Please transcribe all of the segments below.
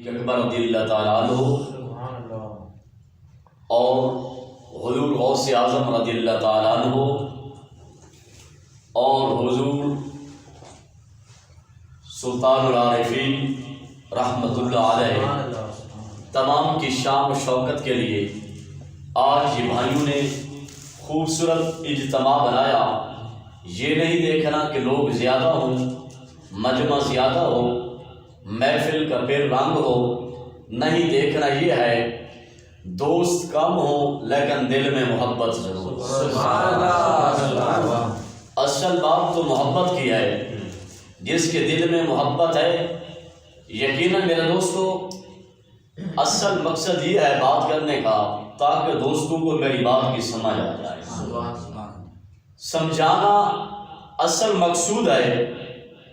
اکبر رضی اللہ تعالیٰ عنہ اور حضور غوث اعظم رضی اللہ تعالیٰ عنہ اور حضور سلطان العارفین رحمۃ اللہ علیہ تمام کی شان و شوکت کے لیے آج یہ بھائیوں نے خوبصورت اجتماع بنایا۔ یہ نہیں دیکھنا کہ لوگ زیادہ ہوں، مجمع زیادہ ہو، محفل کا پھر رنگ ہو، نہیں دیکھنا یہ ہے دوست کم ہو لیکن دل میں محبت ضرور۔ اصل بات تو محبت کی ہے، جس کے دل میں محبت ہے یقیناً میرے دوستو اصل مقصد یہ ہے بات کرنے کا تاکہ دوستوں کو میری بات کی سمجھ آ جائے۔ سمجھانا اصل مقصود ہے۔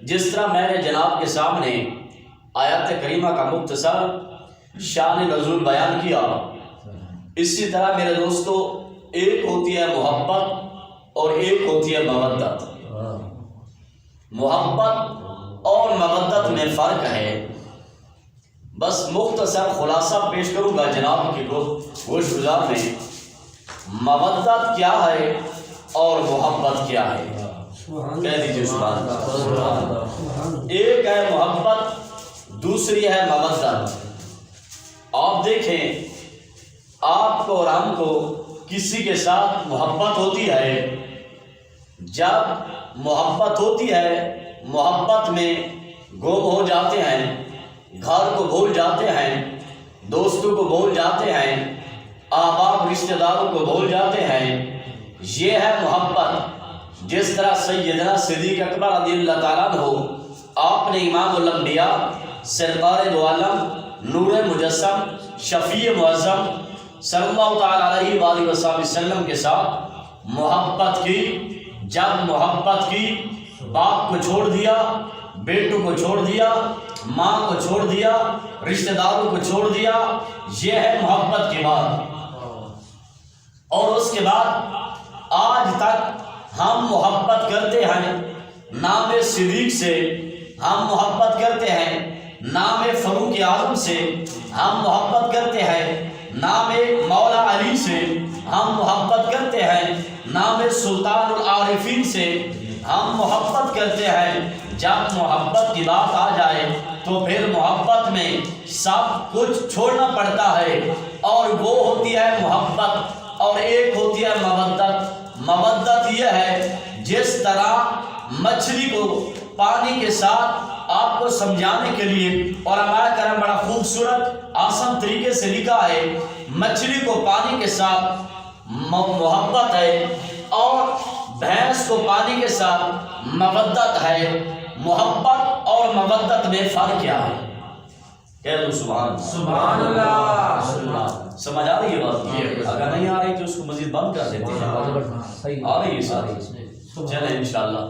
جس طرح میں نے جناب کے سامنے آیات کریمہ کا مختصر شان نزول بیان کیا، اسی طرح میرے دوستو ایک ہوتی ہے محبت اور ایک ہوتی ہے مودت۔ محبت اور مودت میں فرق ہے، بس مختصر خلاصہ پیش کروں گا جناب کی گوش گزار میں۔ مودت کیا ہے اور محبت کیا ہے؟ کہہ دیجیے سبحان اللہ۔ ایک ہے محبت، دوسری ہے مودت۔ آپ دیکھیں آپ کو اور ہم کو کسی کے ساتھ محبت ہوتی ہے، جب محبت ہوتی ہے محبت میں گم ہو جاتے ہیں، گھر کو بھول جاتے ہیں، دوستوں کو بھول جاتے ہیں، احباب رشتہ داروں کو بھول جاتے ہیں۔ یہ ہے محبت۔ جس طرح سیدنا صدیق اکبر رضی اللہ تعالیٰ عنہ آپ نے امام الانبیاء سرکار دو عالم نور مجسم شفیع معظم صلی اللہ تعالیٰ علیہ وآلہ وسلم کے ساتھ محبت کی۔ جب محبت کی، باپ کو چھوڑ دیا، بیٹوں کو چھوڑ دیا، ماں کو چھوڑ دیا، رشتہ داروں کو چھوڑ دیا، یہ ہے محبت کی بات۔ اور اس کے بعد آج تک ہم محبت کرتے ہیں نام صدیق سے، ہم محبت کرتے ہیں نام فاروق اعظم سے، ہم محبت کرتے ہیں نام مولا علی سے، ہم محبت کرتے ہیں نام سلطان العارفین سے، ہم محبت کرتے ہیں۔ جب محبت کی بات آ جائے تو پھر محبت میں سب کچھ چھوڑنا پڑتا ہے، اور وہ ہوتی ہے محبت اور ایک ہوتی ہے مودت۔ مودت یہ ہے جس طرح مچھلی کو پانی کے ساتھ آپ کو سمجھانے کے لیے علماء کرام بڑا خوبصورت آسان طریقے سے لکھا ہے، مچھلی کو پانی کے ساتھ محبت ہے اور بھینس کو پانی کے ساتھ مودت ہے۔ محبت اور مودت میں فرق کیا ہے؟ کہہ دو سبحان اللہ۔ سمجھ آ رہی ہے بات؟ اگر نہیں آ رہی تو اس کو مزید بند کر دیتے ہیں۔ آ رہی ہے ساری؟ چلیں انشاءاللہ۔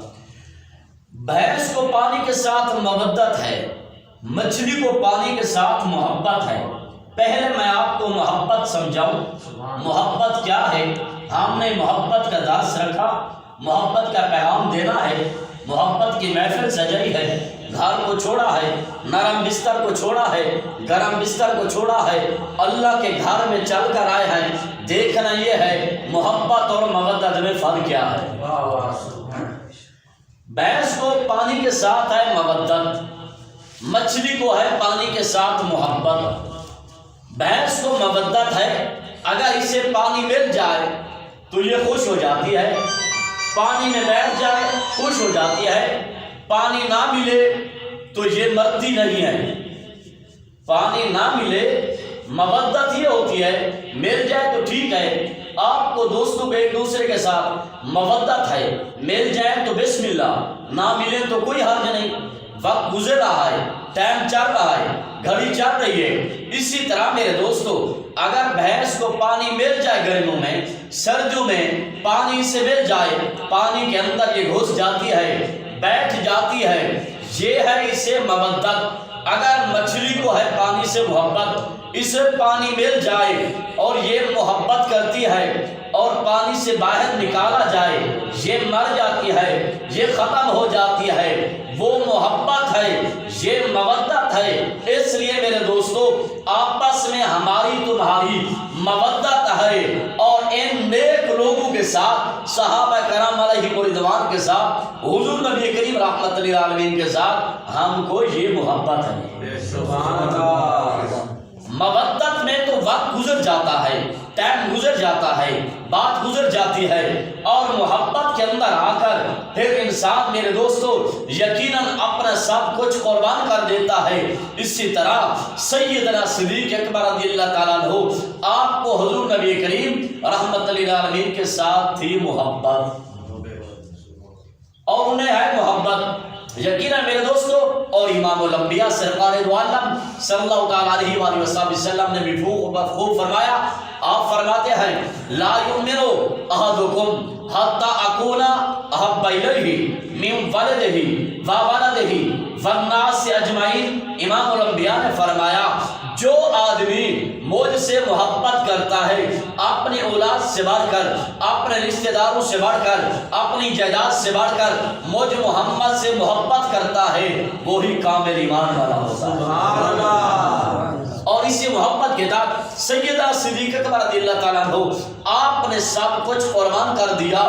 بھینس کو پانی کے ساتھ مودت ہے، مچھلی کو پانی کے ساتھ محبت ہے۔ پہلے میں آپ کو محبت سمجھاؤں، محبت کیا ہے۔ ہم نے محبت کا درس رکھا، محبت کا پیغام دینا ہے، محبت کی محفل سجائی ہے، گھر کو چھوڑا ہے، نرم بستر کو چھوڑا ہے، گرم بستر کو چھوڑا ہے، اللہ کے گھر میں چل کر آئے ہیں۔ دیکھنا یہ ہے محبت اور مودت میں فرق کیا ہے۔ بھینس کو پانی کے ساتھ ہے مودت، مچھلی کو ہے پانی کے ساتھ محبت۔ بھینس کو مودت ہے، اگر اسے پانی مل جائے تو یہ خوش ہو جاتی ہے، پانی میں بیٹھ جائے خوش ہو جاتی ہے، پانی نہ ملے تو یہ مرتی نہیں ہے۔ پانی نہ ملے، مودت یہ ہوتی ہے مل جائے تو ٹھیک ہے۔ آپ کو دوستوں کو ایک دوسرے کے ساتھ مودت ہے، مل جائے تو بسم اللہ، نہ ملے تو کوئی حرج نہیں۔ وقت گزر رہا ہے، ٹائم چل رہا ہے، گھڑی چل رہی ہے۔ اسی طرح میرے دوستو اگر بھینس کو پانی مل جائے گرمیوں میں، سردیوں میں پانی سے مل جائے، پانی کے اندر یہ گھس جاتی ہے، بیٹھ جاتی ہے، یہ ہے اسے مودت۔ اگر مچھلی کو ہے پانی سے محبت، اسے پانی مل جائے اور یہ محبت کرتی ہے اور پانی سے باہر نکالا جائے یہ مر جاتی ہے، یہ ختم ہو جاتی ہے، وہ محبت ہے، یہ مودت ہے۔ اس لیے میرے دوستو آپس میں ہماری تمہاری مودت ہے، اور ان نیک لوگوں کے ساتھ، صحابہ کرام علیہ رضوان کے ساتھ، حضور نبی کریم رحمت للعالمین کے ساتھ ہم کو یہ محبت ہے۔ سبحان اللہ۔ مودت میں تو وقت گزر جاتا ہے، ٹائم گزر جاتا ہے، بات گزر جاتی ہے، اور محبت کے اندر آ کر پھر انسان میرے دوستو یقیناً اپنا سب کچھ قربان کر دیتا ہے۔ اسی طرح سیدنا صدیق اکبر رضی اللہ تعالیٰ عنہ، آپ کو حضور نبی کریم رحمت للعالمین کے ساتھ تھی محبت، اور انہیں ہے محبت یقیناً میرے دوستو۔ اور امام الانبیاء سرکار دو عالم صلی اللہ تعالیٰ علیہ وآلہ وسلم نے بھی خوب فرمایا، آپ فرماتے ہیں لا یؤمن احدکم حتی اکون احب الیہ من ولدہ وولدہ والناس اجمعین۔ امام الانبیاء نے فرمایا جو آدمی مجھ سے محبت کرتا ہے اپنی اولاد سے بڑھ کر، اپنے رشتہ داروں سے بڑھ کر، اپنی جائیداد سے بڑھ کر مجھ محمد سے محبت کرتا ہے، وہی کامل ایمان والا ہوتا ہے۔ سبحان اللہ۔ اور اسی محبت کے ساتھ سیدنا صدیق اکبر رضی اللہ تعالیٰ عنہ، آپ نے سب کچھ قربان کر دیا۔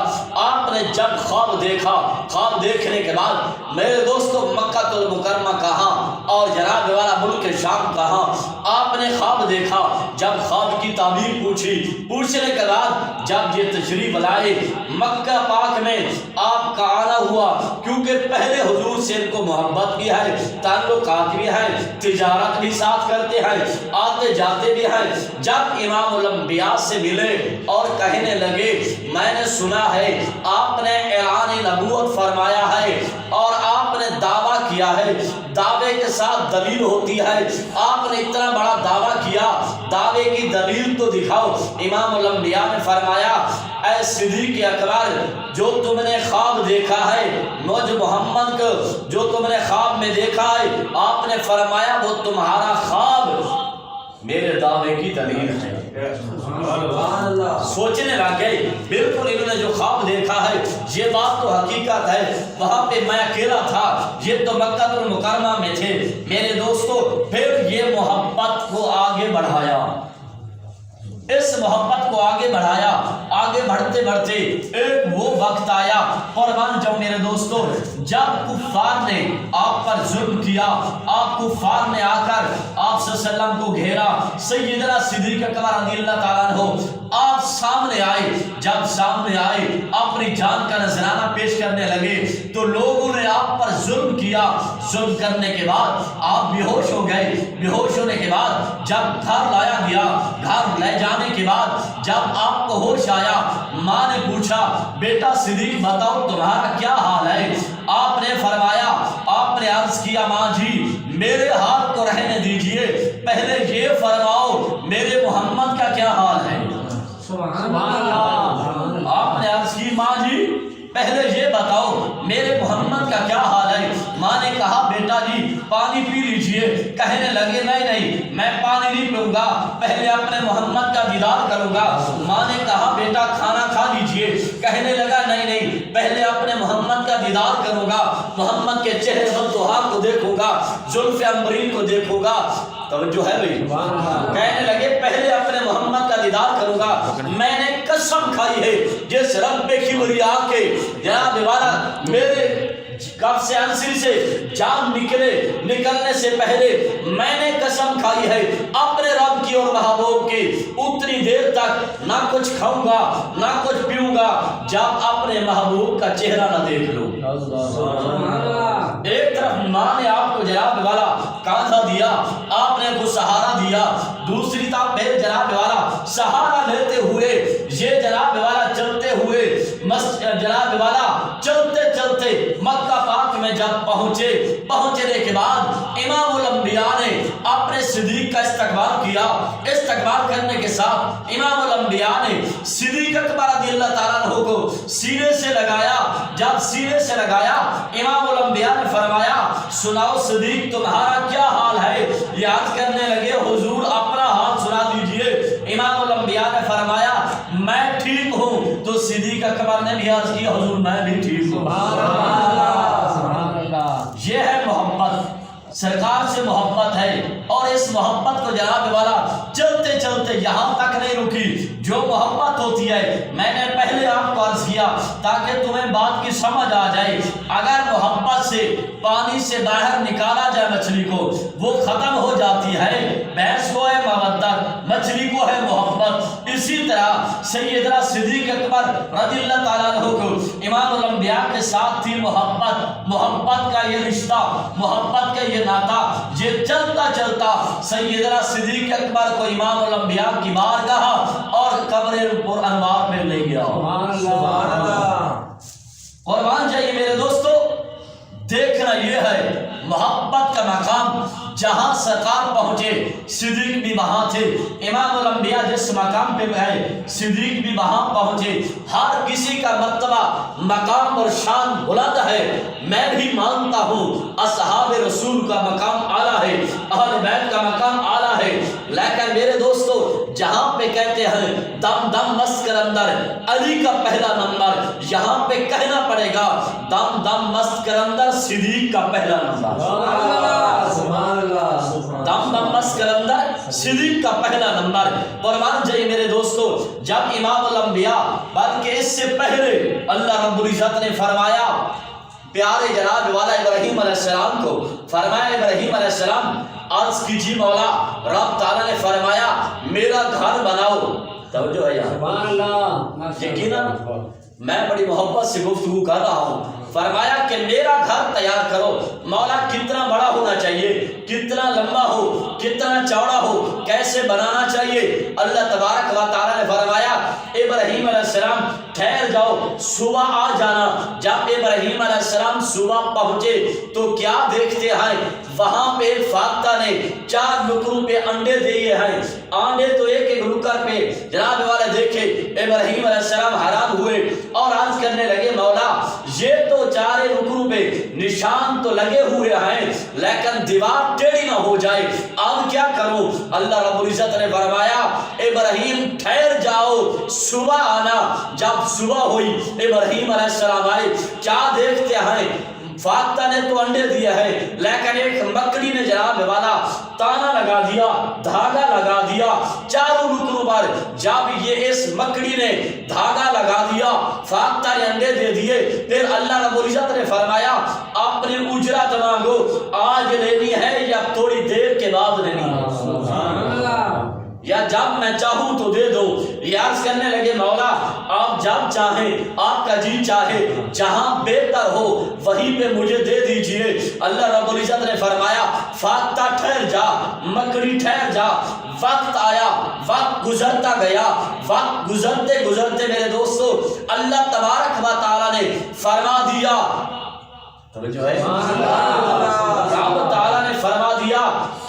آپ نے جب خواب دیکھا، خواب دیکھنے کے بعد میرے دوستو مکہ المکرمہ کہاں اور جناب والا ملک شام کہاں، آپ نے خواب دیکھا۔ جب خواب کی تعبیر پوچھنے کے بعد جب یہ تشریف لائے مکہ پاک میں، آپ کا آنا ہوا، کیونکہ پہلے حضور سے ان کو محبت بھی ہے، تعلقات بھی ہیں، تجارت بھی ساتھ کرتے ہیں، آتے جاتے بھی ہیں۔ جب امام الانبیاء سے ملے اور کہنے لگے میں نے سنا ہے آپ نے اعلان نبوت فرمایا ہے اور آپ نے دعویٰ کیا ہے، دعوے کے ساتھ دلیل ہوتی ہے، آپ نے اتنا بڑا دعویٰ کیا، دعوے کی دلیل تو دکھاؤ۔ امام الانبیاء نے فرمایا اے صدیق اکبر، جو تم نے خواب دیکھا ہے مجھ محمد کو، جو تم نے خواب میں دیکھا ہے، آپ نے فرمایا وہ تمہارا خواب میرے دعوے کی دلیل ہے۔ سوچنے لگے بالکل انہوں نے جو خواب دیکھا ہے یہ بات تو حقیقت ہے، وہاں پہ میں اکیلا تھا، یہ تو مکہ المکرمہ میں تھے۔ میرے دوستو پھر یہ محبت کو آگے بڑھایا، اس محبت کو آگے بڑھایا، آگے بڑھتے بڑھتے ایک وہ وقت آیا قربان جاؤ میرے دوستو، جب کفار نے آپ پر ظلم کیا، آپ کفار نے آ کر آپ صلی اللہ علیہ وسلم کو گھیرا، سیدنا صدیق اکبر رضی اللہ تعالیٰ عنہ آپ سامنے آئے۔ جب سامنے آئے اپنی جان کا نذرانہ پیش کرنے لگے تو لوگوں نے آپ پر ظلم کیا۔ ظلم کرنے کے بعد آپ بے ہوش ہو گئے، بے ہوش ہونے کے بعد جب گھر لایا گیا، گھر لے جانے کے بعد جب آپ کو ہوش آیا، ماں نے پوچھا بیٹا صدیق بتاؤ تمہارا کیا حال ہے؟ آپ نے فرمایا، آپ نے عرض کیا ماں جی میرے حال کو رہنے دیجئے، پہلے یہ فرماؤ میرے محمد کا کیا حال ہے؟ سبحان اللہ۔ آپ نے عرض کی ماں جی پہلے یہ بتاؤ میرے محمد کا کیا حال ہے؟ ماں نے کہا بیٹا جی پانی پی لیجئے۔ کہنے لگے نہیں میں پانی نہیں پیوں گا، پہلے اپنے محمد کا دیدار کروں گا۔ ماں نے کہا بیٹا کھانا کھا لیجئے۔ کہنے لگا نہیں پہلے اپنے محمد کا دیدار کروں گا، محمد کے چہرے بدوہا کو دیکھوں گا، زلف عنبرین کو دیکھوں گا۔ توجہ ہے بھائی؟ کہنے لگے پہلے اپنے محمد کا دیدار کروں گا، میں نے قسم کھائی ہے جس رب کبریا کے جناب والا میرے کف سے انسری سے جان نکلنے سے پہلے میں نے قسم کھائی ہے اپنے رب کی اور محبوب کی اتنی دیر تک نہ کچھ کھاؤں گا نہ کچھ پیوں گا جب اپنے محبوب کا چہرہ نہ دیکھ لوں۔ ایک طرف ماں نے آپ کو جناب والا کاندھا دیا، آپ نے کو سہارا دیا، دوسری طرف پھر جناب والا سہارا لیتے ہوئے یہ جناب والا چلتے ہوئے جناب والا چلتے مکہ پاک میں جب پہنچنے کے بعد امام الانبیاء نے اپنے صدیق کا استقبال کیا۔ استقبال کرنے کے ساتھ امام الانبیاء نے صدیق اکبر رضی اللہ تعالیٰ عنہ کو سینے سے لگایا۔ جب سینے سے لگایا امام الانبیاء نے فرمایا سناؤ صدیق تمہارا کیا حال ہے؟ یاد کرنے لگے حضور اپنا حال سنا دیجئے۔ امام الانبیاء نے فرمایا میں ٹھیک ہوں، تو صدیق اکبر نے بھی عرض کیا حضور میں بھی ٹھیک ہوں۔ یہ ہے محمد۔ سرکار سے محبت ہے، اور اس محبت کو جناب والا چلتے چلتے یہاں تک نہیں رکی۔ جو محبت ہوتی ہے، میں نے پہلے آپ کو عرض کیا تاکہ تمہیں بات کی سمجھ آ جائے، اگر محبت سے پانی سے باہر نکالا جائے مچھلی کو، وہ ختم ہو جاتی ہے۔ بھینس کو ہے محبت، مچھلی کو ہے محبت۔ اسی طرح سیدنا صدیق اکبر رضی اللہ تعالیٰ عنہ کو امام الانبیاء کے ساتھ تھی محبت کا یہ رشتہ، محبت کا یہ ناطہ، یہ چلتا چلتا سیدنا صدیق اکبر کو امام الانبیاء کی بارگاہ اور قبر پر انوار میں لے گیا۔ سبحان اللہ۔ قربان جائیے میرے دوستو، دیکھنا یہ ہے محبت کا مقام جہاں سرکار پہنچے، صدیق بھی وہاں تھے۔ امام الانبیاء جس مقام پہ گئے، صدیق بھی وہاں پہنچے۔ ہر کسی کا مرتبہ، مقام اور شان بلند ہے۔ میں بھی مانتا ہوں اصحاب رسول کا مقام اعلیٰ ہے، اہل بیت کا مقام اعلیٰ ہے، لیکن میرے دوستو جہاں پہ کہتے ہیں دم دم مسکر اندر علی کا پہلا نمبر، یہاں پہ کہنا پڑے گا دم دم مسکر اندر صدیق کا پہلا نمبر۔ سبحان اللہ۔ دم دم مسکر اندر صدیق کا پہلا نمبر۔ قربان جائیے میرے دوستو، جب امام الانبیاء بلکہ اس سے پہلے اللہ رب العزت نے فرمایا پیارے جناب والا ابراہیم علیہ السلام کو، فرمایا ابراہیم علیہ السلام عرض کیجیے مولا، رب تعالیٰ نے فرمایا میرا گھر بناؤ۔ توجہ ہے یہاں، سبحان اللہ۔ یقیناً میں بڑی محبت سے گفتگو کر رہا ہوں۔ فرمایا کہ میرا گھر تیار کرو۔ مولا کتنا بڑا ہونا چاہیے، کتنا لمبا ہو، کتنا چوڑا ہو، کیسے بنانا چاہیے؟ اللہ تبارک و تعالیٰ نے فرمایا ابراہیم علیہ السلام ٹھہر جاؤ، صبح آ جانا۔ جب ابراہیم علیہ السلام صبح پہنچے تو کیا دیکھتے ہیں، وہاں پہ فاختہ نے 4 نکروں پہ انڈے دیے ہیں۔ انڈے تو ایک ایک نکر پہ جناب والے دیکھے، ابراہیم علیہ السلام حیران ہوئے اور عرض کرنے لگے مولا یہ تو 4 نکروں پہ نشان تو لگے ہوئے ہیں لیکن دیوار ٹیڑھی نہ ہو جائے، اب کیا کروں؟ اللہ رب العزت نے فرمایا ابراہیم ٹھہر جاؤ، صبح آنا۔ جب صبح ہوئی ابراہیم علیہ السلام آئے، کیا دیکھتے ہیں، فاختہ نے تو انڈے دیا ہے لیکن ایک مکڑی نے جناب والا تانا لگا دیا، دھاگا لگا دیا 4 نکروں پر۔ جب یہ اس مکڑی نے دھاگا لگا دیا، فاختہ نے انڈے دے دیے، پھر اللہ رب العزت نے فرمایا اپنی اجرت مانگو، آج لینی ہے یا تھوڑی دیر کے بعد لینی ہے؟ سبحان اللہ۔ یا جب میں چاہوں تو دے دو۔ عرض کرنے لگے مولا آپ جب چاہیں، آپ کا جی چاہے، جہاں بہتر ہو وہیں پہ مجھے دے دیجئے۔ اللہ رب العزت نے فرمایا فاختہ ٹھہر جا، مکڑی ٹھہر جا۔ وقت آیا، وقت گزرتا گیا، وقت گزرتے گزرتے میرے دوستو اللہ تبارک و تعالیٰ نے فرما دیا، توجہ ہے، رب تعالیٰ نے فرما دیا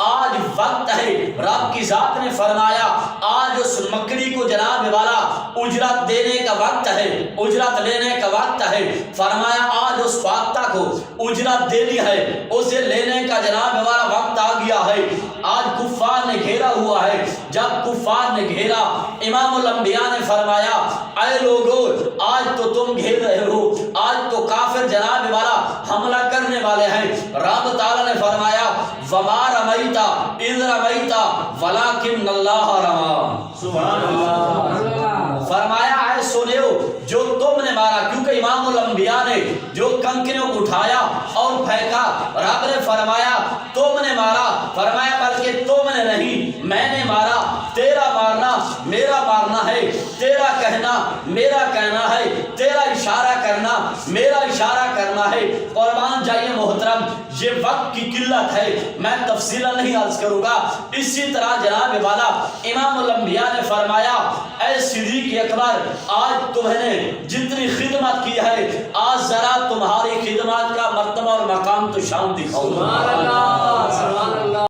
آج وقت ہے۔ رب کی ذات نے فرمایا آج اس مکڑی کو جناب والا اجرت دینے کا وقت ہے، اجرت لینے کا وقت ہے۔ فرمایا آج اس فاختہ کو اجرت دینی ہے، اسے لینے کا جناب والا وقت آ گیا ہے۔ آج کفار نے گھیرا ہوا ہے۔ جب کفار نے گھیرا، امام الانبیاء نے فرمایا اے لوگو آج تو تم گھیر رہے ہو، آج تو کافر جناب والا حملہ کرنے والے ہیں۔ رب تعالیٰ نے فرمایا وما رمیتا اذ رمیتا ولکن اللہ رمی۔ سبحان اللہ۔ فرمایا اے سنیو جو تم نے مارا، کیونکہ امام الانبیاء نے جو کنکریوں کو اٹھایا اور پھینکا، رب نے فرمایا تم نے مارا، فرمایا بلکہ تم نے نہیں میں نے مارا۔ تیرا مارنا میرا مارنا ہے، تیرا کہنا میرا کہنا ہے، تیرا اشارہ کرنا میرا اشارہ کرنا ہے۔ قربان جائیے محترم، یہ وقت کی قلت ہے، میں تفصیلا نہیں عرض کروں گا۔ اسی طرح جناب والا امام الانبیاء نے فرمایا اے صدیق اکبر آج تمہیں نے جتنی خدمت کی ہے، آج ذرا تمہاری خدمات کا مرتبہ اور مقام تو شان دکھاؤں۔ سبحان اللہ۔